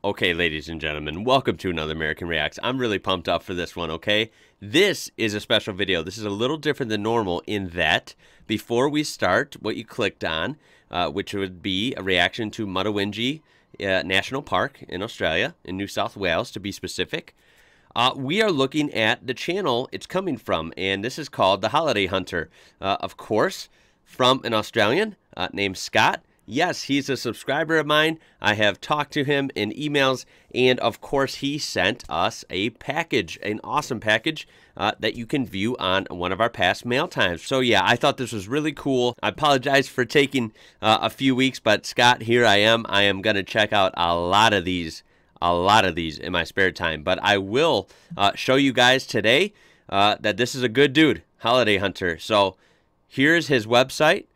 Okay, ladies and gentlemen, welcome to another American Reacts. I'm really pumped up for this one, okay? This is a special video. This is a little different than normal in that before we start what you clicked on, which would be a reaction to Mutawintji National Park in Australia, in New South Wales to be specific, we are looking at the channel it's coming from, and this is called The Holiday Hunter. Of course, from an Australian named Scott. Yes, he's a subscriber of mine. I have talked to him in emails, and of course he sent us a package, an awesome package that you can view on one of our past mail times. So yeah, I thought this was really cool. I apologize for taking a few weeks, but Scott, here I am. I am going to check out a lot of these in my spare time. But I will show you guys today that this is a good dude, Holiday Hunter. So here's his website.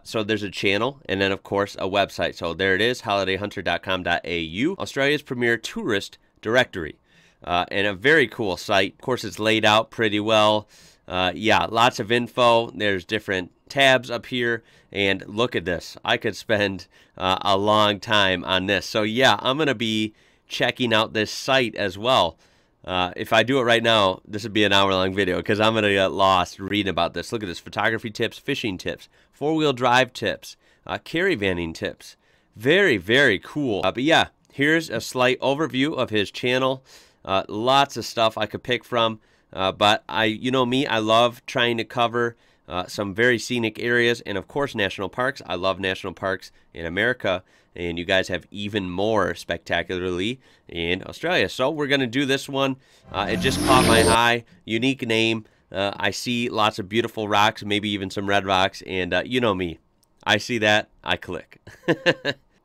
So there's a channel and then, of course, a website. So there it is, holidayhunter.com.au, Australia's premier tourist directory. And a very cool site. Of course, it's laid out pretty well. Yeah, lots of info. There's different tabs up here. And look at this. I could spend a long time on this. So yeah, I'm going to be checking out this site as well. If I do it right now, this would be an hour-long video because I'm going to get lost reading about this. Look at this. Photography tips, fishing tips, four-wheel drive tips, caravanning tips. Very, very cool. But yeah, here's a slight overview of his channel. Lots of stuff I could pick from. But you know me, I love trying to cover some very scenic areas and, of course, national parks. I love national parks in America. And you guys have even more spectacularly in Australia. So we're going to do this one. It just caught my eye. Unique name. I see lots of beautiful rocks, maybe even some red rocks. And you know me. I see that, I click.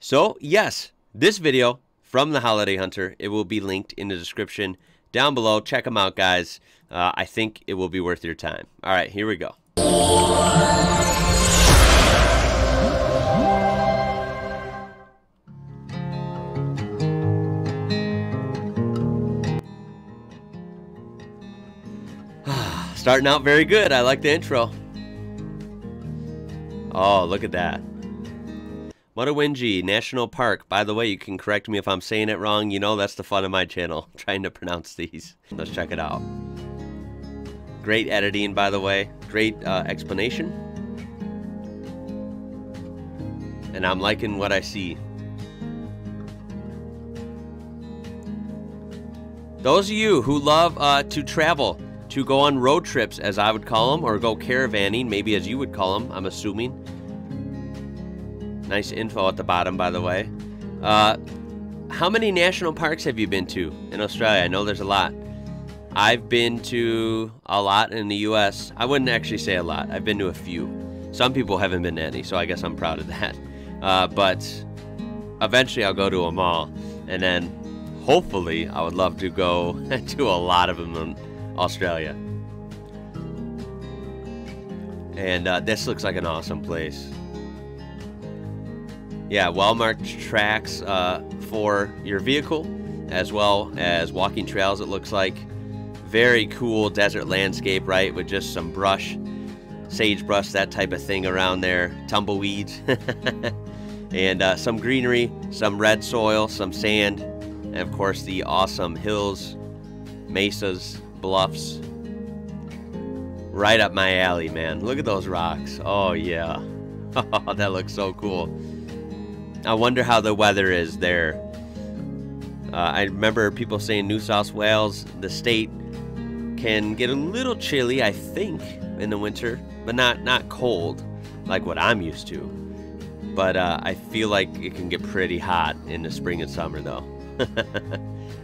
So, yes, this video from The Holiday Hunter, it will be linked in the description down below. Check them out, guys. I think it will be worth your time. All right, here we go. Starting out very good. I like the intro. Oh, look at that. Mutawintji National Park. By the way, you can correct me if I'm saying it wrong. You know that's the fun of my channel, trying to pronounce these. Let's check it out. Great editing, by the way. Great explanation. And I'm liking what I see. Those of you who love to travel, to go on road trips, as I would call them, or go caravanning, maybe as you would call them, I'm assuming. Nice info at the bottom, by the way. How many national parks have you been to in Australia? I know there's a lot. I've been to a lot in the U.S. I wouldn't actually say a lot. I've been to a few. Some people haven't been to any, so I guess I'm proud of that. But eventually I'll go to them all. And then, hopefully, I would love to go to a lot of them in Australia. And this looks like an awesome place. Yeah, well-marked tracks for your vehicle, as well as walking trails, it looks like. Very cool desert landscape, right, with just some brush, sagebrush, that type of thing around there, tumbleweeds, and some greenery, some red soil, some sand, and of course the awesome hills, mesas, bluffs. Right up my alley, man. Look at those rocks. Oh yeah. That looks so cool. I wonder how the weather is there. I remember people saying New South Wales, the state, can get a little chilly, I think, in the winter, but not cold like what I'm used to. But I feel like it can get pretty hot in the spring and summer though.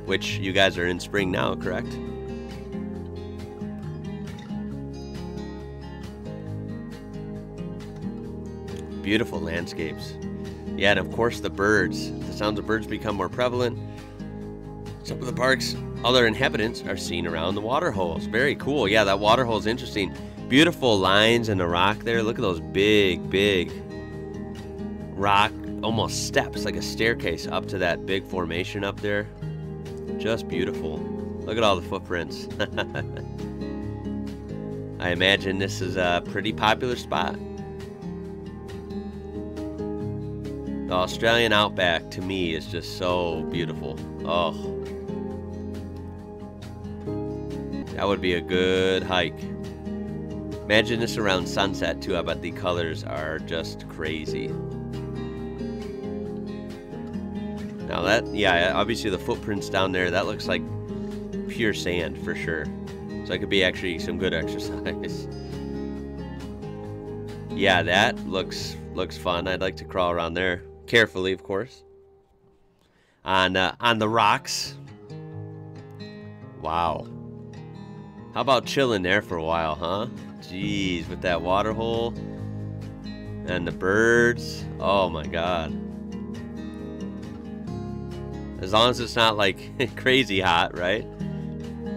Which you guys are in spring now, correct? Beautiful landscapes. Yeah, and of course the birds. The sounds of birds become more prevalent. Some of the park's other inhabitants are seen around the water holes. Very cool. Yeah, that water hole is interesting. Beautiful lines in the rock there. Look at those big rock, almost steps, like a staircase up to that big formation up there. Just beautiful. Look at all the footprints. I imagine this is a pretty popular spot. The Australian outback to me is just so beautiful. Oh, that would be a good hike. Imagine this around sunset too. I bet the colors are just crazy. Now that, yeah, obviously the footprints down there, that looks like pure sand for sure. So it could be actually some good exercise. Yeah, that looks fun. I'd like to crawl around there. Carefully, of course. On the rocks. Wow. How about chilling there for a while, huh? Jeez, with that water hole and the birds. Oh my God. As long as it's not like crazy hot, right?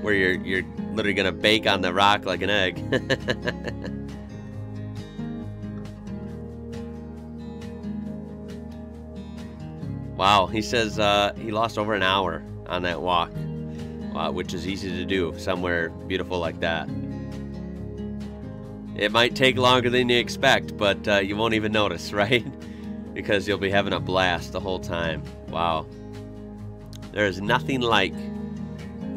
Where you're literally gonna bake on the rock like an egg. Wow, he says he lost over an hour on that walk, which is easy to do somewhere beautiful like that. It might take longer than you expect, but you won't even notice, right? Because you'll be having a blast the whole time. Wow. There is nothing like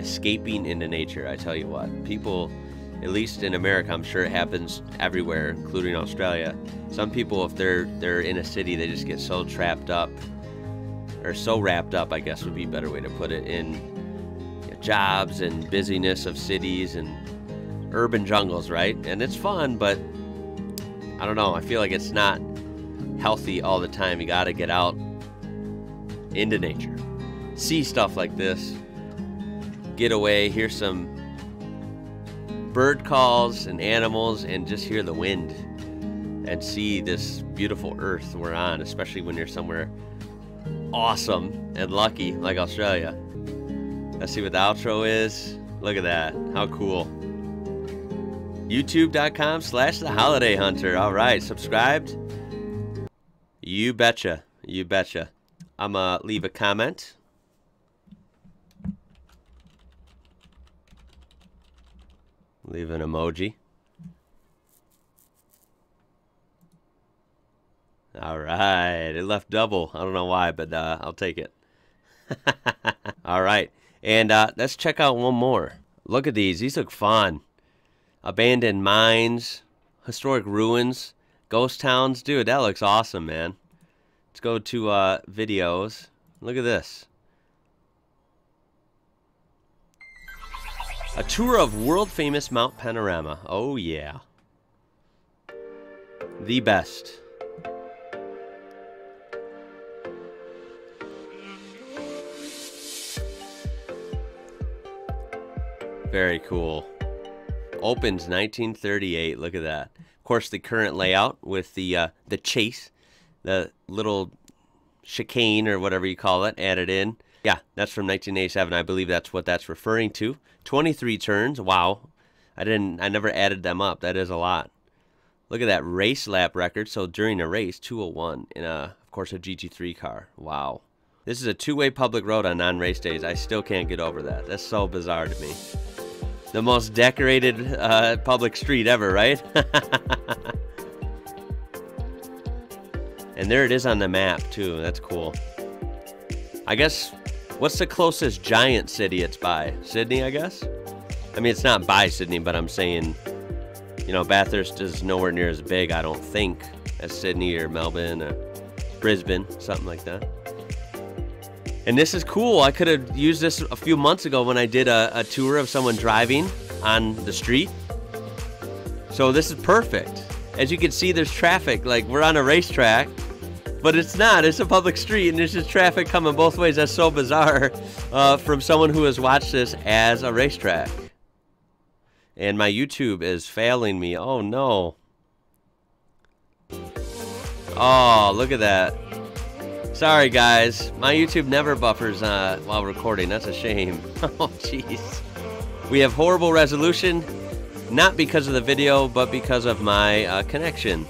escaping into nature, I tell you what. People, at least in America, I'm sure it happens everywhere, including Australia. Some people, if they're in a city, they just get so trapped up, or so wrapped up, I guess would be a better way to put it, in jobs and busyness of cities and urban jungles, right? And it's fun, but I don't know, I feel like it's not healthy all the time. You gotta get out into nature, see stuff like this, get away, hear some bird calls and animals, and just hear the wind and see this beautiful earth we're on, especially when you're somewhere awesome and lucky like Australia. Let's see what the outro is. Look at that, how cool. YouTube.com/theholidayhunter. All right, subscribed? You betcha. You betcha. I'm gonna leave a comment. Leave an emoji. All right, it left double. I don't know why, but I'll take it. All right, and let's check out one more. Look at these. These look fun. Abandoned mines, historic ruins, ghost towns. Dude, that looks awesome, man. Let's go to videos. Look at this. A tour of world-famous Mount Panorama. Oh, yeah. The best. Very cool. Opens 1938. Look at that. Of course, the current layout with the chase, the little chicane or whatever you call it, added in. Yeah, that's from 1987. I believe that's what that's referring to. 23 turns. Wow. I never added them up. That is a lot. Look at that race lap record. So during a race, 2:01 in of course, a GT3 car. Wow. This is a two-way public road on non-race days. I still can't get over that. That's so bizarre to me. The most decorated public street ever, right? And there it is on the map, too. That's cool. I guess, what's the closest giant city it's by? Sydney, I guess? I mean, it's not by Sydney, but I'm saying, you know, Bathurst is nowhere near as big, I don't think, as Sydney or Melbourne or Brisbane, something like that. And this is cool. I could have used this a few months ago when I did a tour of someone driving on the street. So this is perfect. As you can see, there's traffic. Like, we're on a racetrack, but it's not. It's a public street, and there's just traffic coming both ways. That's so bizarre from someone who has watched this as a racetrack. And my YouTube is failing me. Oh, no. Oh, look at that. Sorry, guys. My YouTube never buffers while recording. That's a shame. Oh, jeez. We have horrible resolution, not because of the video, but because of my connection.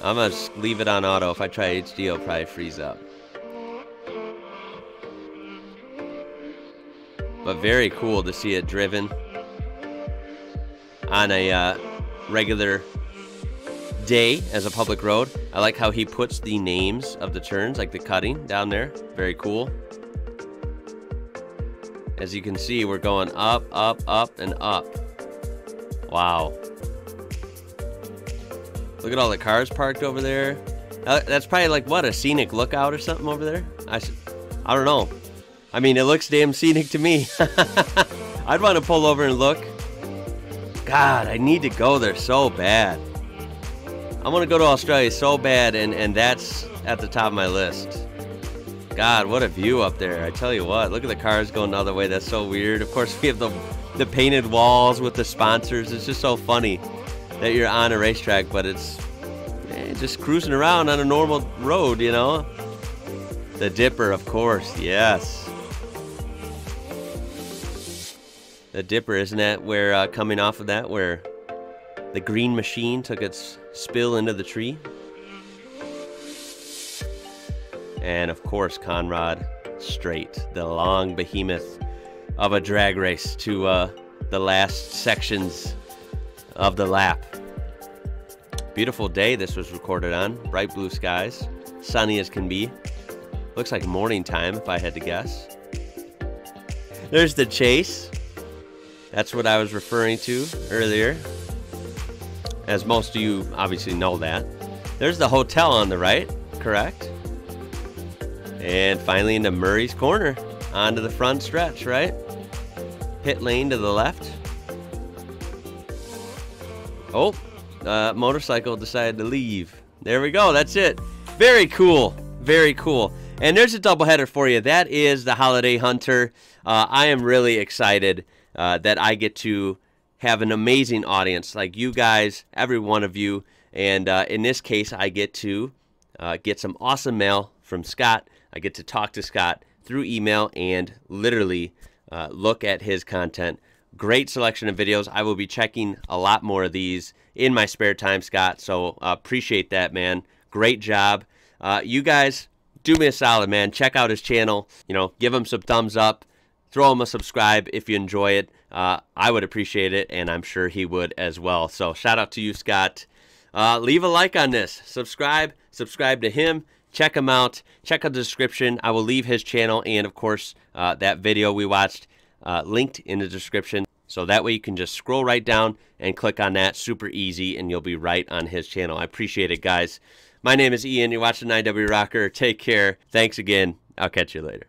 I'm going to leave it on auto. If I try HD, it'll probably freeze up. But very cool to see it driven on a regular day as a public road. I like how he puts the names of the turns, like the cutting down there. Very cool. As you can see, we're going up, up, up, and up. Wow. Look at all the cars parked over there. That's probably like, what, a scenic lookout or something over there? I don't know. I mean, it looks damn scenic to me. I'd want to pull over and look. God, I need to go there so bad. I want to go to Australia so bad, and that's at the top of my list. God, what a view up there. I tell you what, look at the cars going the other way. That's so weird. Of course, we have the painted walls with the sponsors. It's just so funny that you're on a racetrack, but it's just cruising around on a normal road, you know? The Dipper, of course, yes. The Dipper, isn't that where, coming off of that, where the green machine took its spill into the tree? And of course, Conrad Straight, the long behemoth of a drag race to the last sections of the lap. Beautiful day this was recorded on. Bright blue skies, sunny as can be. Looks like morning time if I had to guess. There's the chase. That's what I was referring to earlier. As most of you obviously know that. There's the hotel on the right, correct? And finally into Murray's Corner, onto the front stretch, right? Pit lane to the left. Oh, motorcycle decided to leave. There we go, that's it. Very cool, very cool. And there's a doubleheader for you. That is the Holiday Hunter. I am really excited that I get to have an amazing audience like you guys, every one of you. And in this case, I get to get some awesome mail from Scott. I get to talk to Scott through email and literally look at his content. Great selection of videos. I will be checking a lot more of these in my spare time, Scott. So appreciate that, man. Great job. You guys, do me a solid, man. Check out his channel. You know, give him some thumbs up. Throw him a subscribe if you enjoy it. I would appreciate it, and I'm sure he would as well. So shout out to you, Scott. Leave a like on this. Subscribe to him. Check him out. Check out the description. I will leave his channel and, of course, that video we watched linked in the description. So that way you can just scroll right down and click on that. Super easy, and you'll be right on his channel. I appreciate it, guys. My name is Ian. You're watching IWrocker. Take care. Thanks again. I'll catch you later.